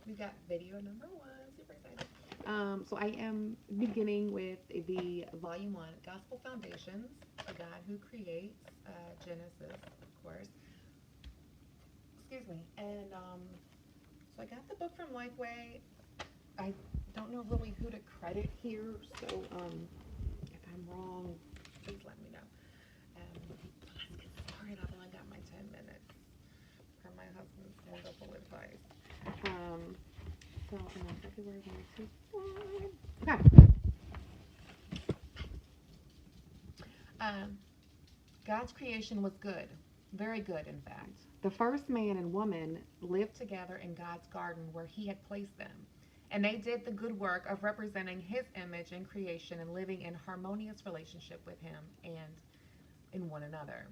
We got video number one. Super excited. So I am beginning with the volume one, Gospel Foundations, the God who creates, Genesis, of course. Excuse me. And so I got the book from Lifeway. I don't know really who to credit here, so if I'm wrong, please let me know. Let's get started. I've only got my 10 minutes for my husband's wonderful advice. So I'm on February 1, 2, 1. Okay. Um, God's creation was good, very good, in fact. The first man and woman lived together in God's garden where He had placed them. And they did the good work of representing His image in creation and living in harmonious relationship with Him and in one another.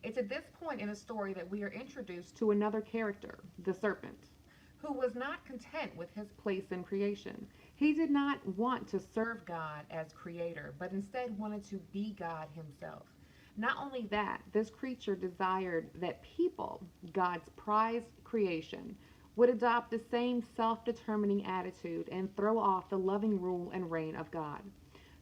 It's at this point in the story that we are introduced to another character, the serpent, who was not content with his place in creation. He did not want to serve God as creator, but instead wanted to be God himself. Not only that, this creature desired that people, God's prized creation, would adopt the same self determining attitude and throw off the loving rule and reign of God.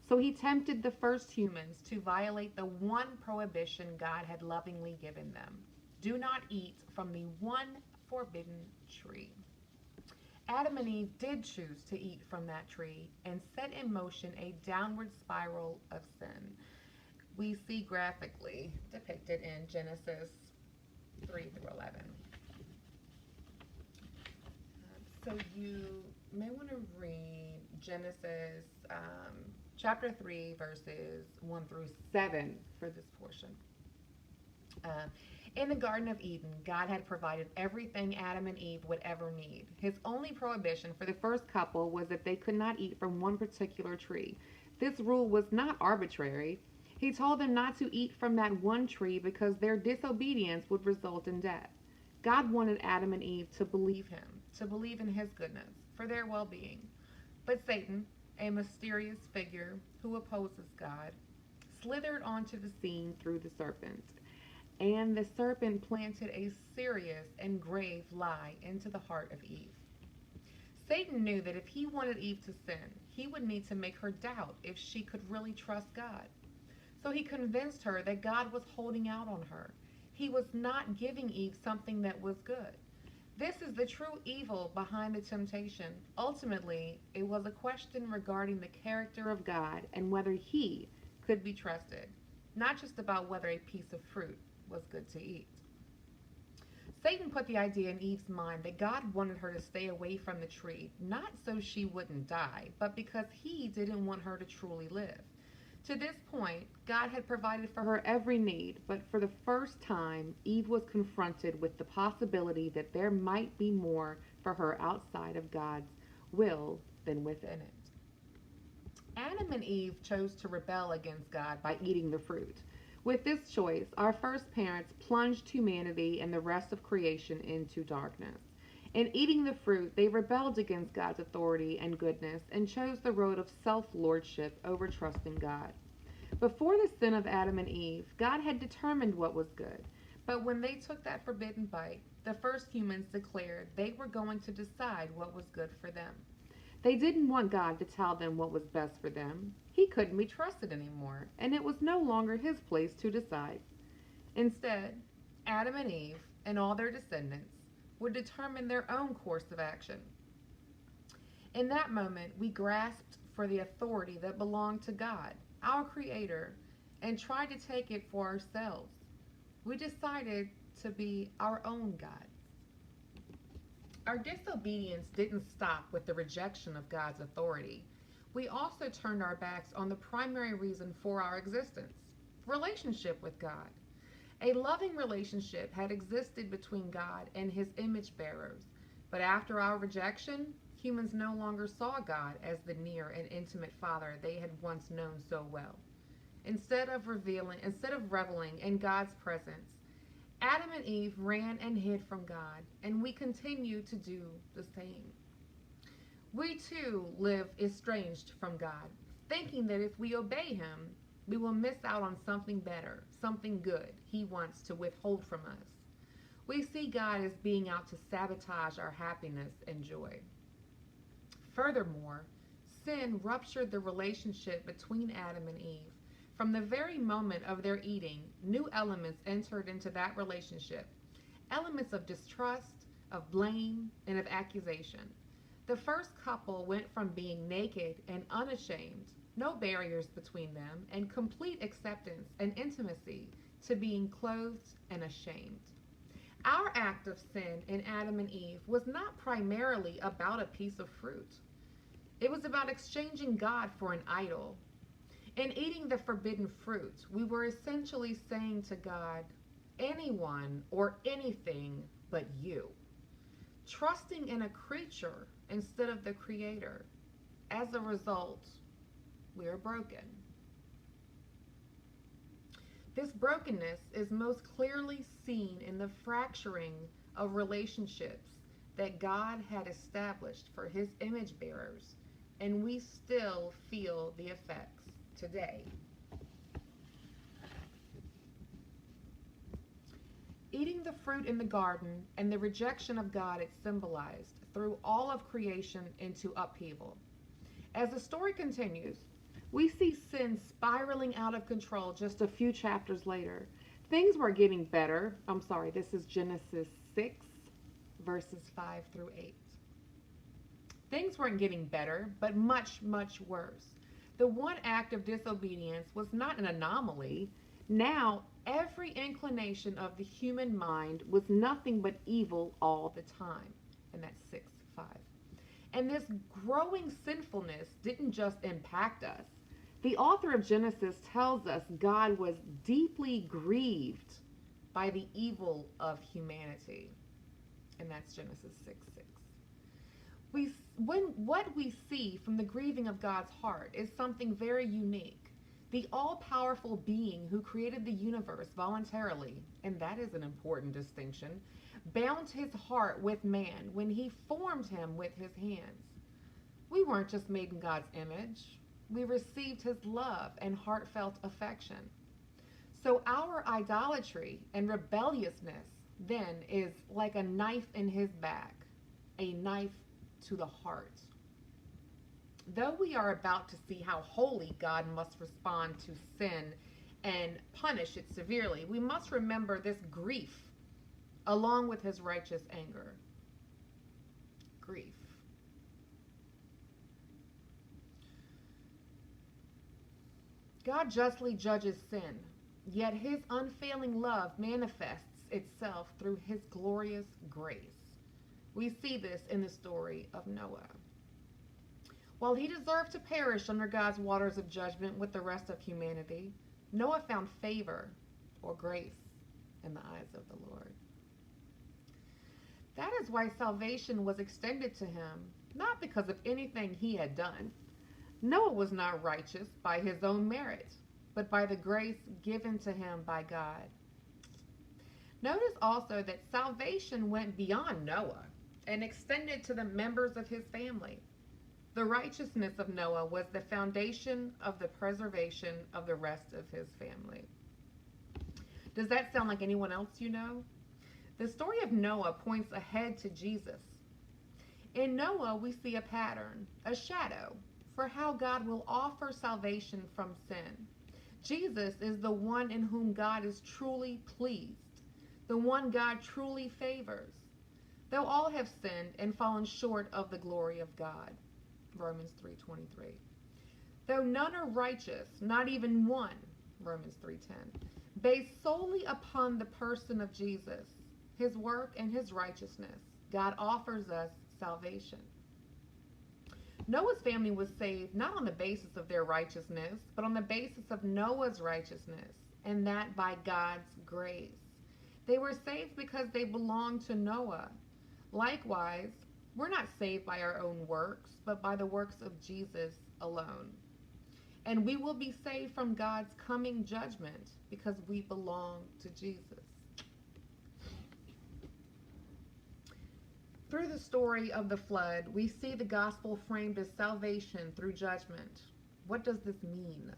So he tempted the first humans to violate the one prohibition God had lovingly given them: do not eat from the one forbidden tree. Adam and Eve did choose to eat from that tree and set in motion a downward spiral of sin. We see graphically depicted in Genesis 3 through 11. So you may want to read Genesis chapter 3, verses 1 through 7 for this portion. Uh, in the Garden of Eden, God had provided everything Adam and Eve would ever need. His only prohibition for the first couple was that they could not eat from one particular tree. This rule was not arbitrary. He told them not to eat from that one tree because their disobedience would result in death. God wanted Adam and Eve to believe Him, to believe in His goodness, for their well being. But Satan, a mysterious figure who opposes God, slithered onto the scene through the serpent. And the serpent planted a serious and grave lie into the heart of Eve. Satan knew that if he wanted Eve to sin, he would need to make her doubt if she could really trust God. So he convinced her that God was holding out on her. He was not giving Eve something that was good. This is the true evil behind the temptation. Ultimately, it was a question regarding the character of God and whether He could be trusted, not just about whether a piece of fruit was good to eat. Satan put the idea in Eve's mind that God wanted her to stay away from the tree, not so she wouldn't die, but because He didn't want her to truly live. To this point, God had provided for her every need, but for the first time, Eve was confronted with the possibility that there might be more for her outside of God's will than within it. Adam and Eve chose to rebel against God by eating the fruit. With this choice, our first parents plunged humanity and the rest of creation into darkness. In eating the fruit, they rebelled against God's authority and goodness and chose the road of self-lordship over trusting God. Before the sin of Adam and Eve, God had determined what was good. But when they took that forbidden bite, the first humans declared they were going to decide what was good for them. They didn't want God to tell them what was best for them. He couldn't be trusted anymore, and it was no longer His place to decide. Instead, Adam and Eve and all their descendants would determine their own course of action. In that moment, we grasped for the authority that belonged to God, our Creator, and tried to take it for ourselves. We decided to be our own God. Our disobedience didn't stop with the rejection of God's authority. We also turned our backs on the primary reason for our existence: relationship with God. A loving relationship had existed between God and His image bearers, but after our rejection, humans no longer saw God as the near and intimate Father they had once known so well. Instead of reveling in God's presence, Adam and Eve ran and hid from God, and we continue to do the same. We too live estranged from God, thinking that if we obey Him, we will miss out on something better, something good He wants to withhold from us. We see God as being out to sabotage our happiness and joy. Furthermore, sin ruptured the relationship between Adam and Eve. From the very moment of their eating, new elements entered into that relationship, elements of distrust, of blame, and of accusation. The first couple went from being naked and unashamed, no barriers between them, and complete acceptance and intimacy, to being clothed and ashamed. Our act of sin in Adam and Eve was not primarily about a piece of fruit. It was about exchanging God for an idol. In eating the forbidden fruit, we were essentially saying to God, anyone or anything but you. Trusting in a creature instead of the Creator. As a result, we are broken. This brokenness is most clearly seen in the fracturing of relationships that God had established for His image bearers, and we still feel the effects today. Eating the fruit in the garden and the rejection of God it symbolized threw all of creation into upheaval. As the story continues, we see sin spiraling out of control just a few chapters later. Things were getting better. This is Genesis 6, verses 5 through 8. Things weren't getting better, but much, much worse. The one act of disobedience was not an anomaly. Now, every inclination of the human mind was nothing but evil all the time. And that's 6:5. And this growing sinfulness didn't just impact us. The author of Genesis tells us God was deeply grieved by the evil of humanity. And that's Genesis 6:6. What we see from the grieving of God's heart is something very unique. The all-powerful being who created the universe voluntarily, and that is an important distinction, bound his heart with man when he formed him with his hands. We weren't just made in God's image. We received his love and heartfelt affection. So our idolatry and rebelliousness then is like a knife in his back, a knife to the heart. Though we are about to see how holy God must respond to sin and punish it severely, we must remember this grief along with his righteous anger. Grief. God justly judges sin, yet his unfailing love manifests itself through his glorious grace. We see this in the story of Noah. While he deserved to perish under God's waters of judgment with the rest of humanity, Noah found favor or grace in the eyes of the Lord. That is why salvation was extended to him, not because of anything he had done. Noah was not righteous by his own merit, but by the grace given to him by God. Notice also that salvation went beyond Noah and extended to the members of his family. The righteousness of Noah was the foundation of the preservation of the rest of his family. Does that sound like anyone else you know? The story of Noah points ahead to Jesus. In Noah, we see a pattern, a shadow, for how God will offer salvation from sin. Jesus is the one in whom God is truly pleased, the one God truly favors. Though all have sinned and fallen short of the glory of God. Romans 3:23. Though none are righteous, not even one, Romans 3:10. Based solely upon the person of Jesus, his work and his righteousness, God offers us salvation. Noah's family was saved not on the basis of their righteousness, but on the basis of Noah's righteousness, and that by God's grace. They were saved because they belonged to Noah. Likewise, we're not saved by our own works, but by the works of Jesus alone. And we will be saved from God's coming judgment because we belong to Jesus. Through the story of the flood, we see the gospel framed as salvation through judgment. What does this mean?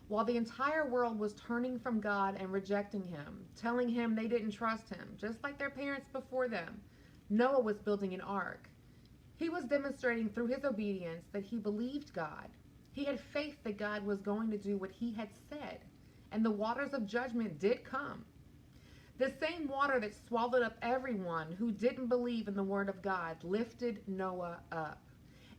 While the entire world was turning from God and rejecting him, telling him they didn't trust him, just like their parents before them, Noah was building an ark. He was demonstrating through his obedience that he believed God. He had faith that God was going to do what he had said, and the waters of judgment did come. The same water that swallowed up everyone who didn't believe in the word of God lifted Noah up.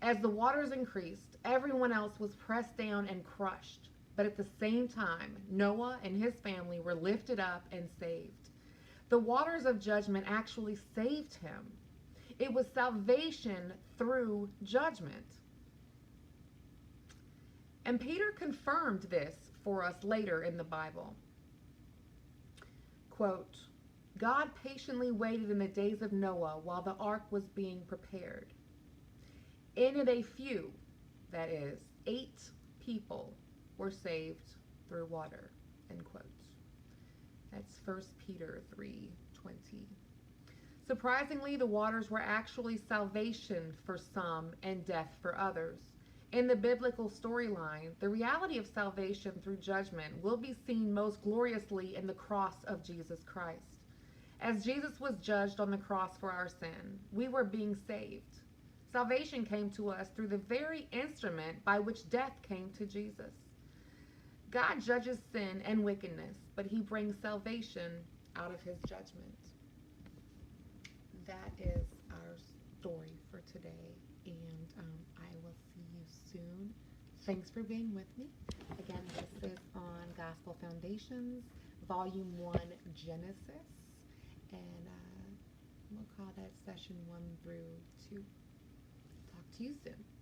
As the waters increased, everyone else was pressed down and crushed. But at the same time, Noah and his family were lifted up and saved. The waters of judgment actually saved him. It was salvation through judgment. And Peter confirmed this for us later in the Bible. Quote, God patiently waited in the days of Noah while the ark was being prepared. In it a few, that is, 8 people, were saved through water, end quote. That's 1 Peter 3:20. Surprisingly, the waters were actually salvation for some and death for others. In the biblical storyline, the reality of salvation through judgment will be seen most gloriously in the cross of Jesus Christ. As Jesus was judged on the cross for our sin, we were being saved. Salvation came to us through the very instrument by which death came to Jesus. God judges sin and wickedness, but he brings salvation out of his judgment. That is our story for today, and I will see you soon. Thanks for being with me. Again, this is on Gospel Foundations, Volume 1, Genesis, and we'll call that session 1 through 2. Talk to you soon.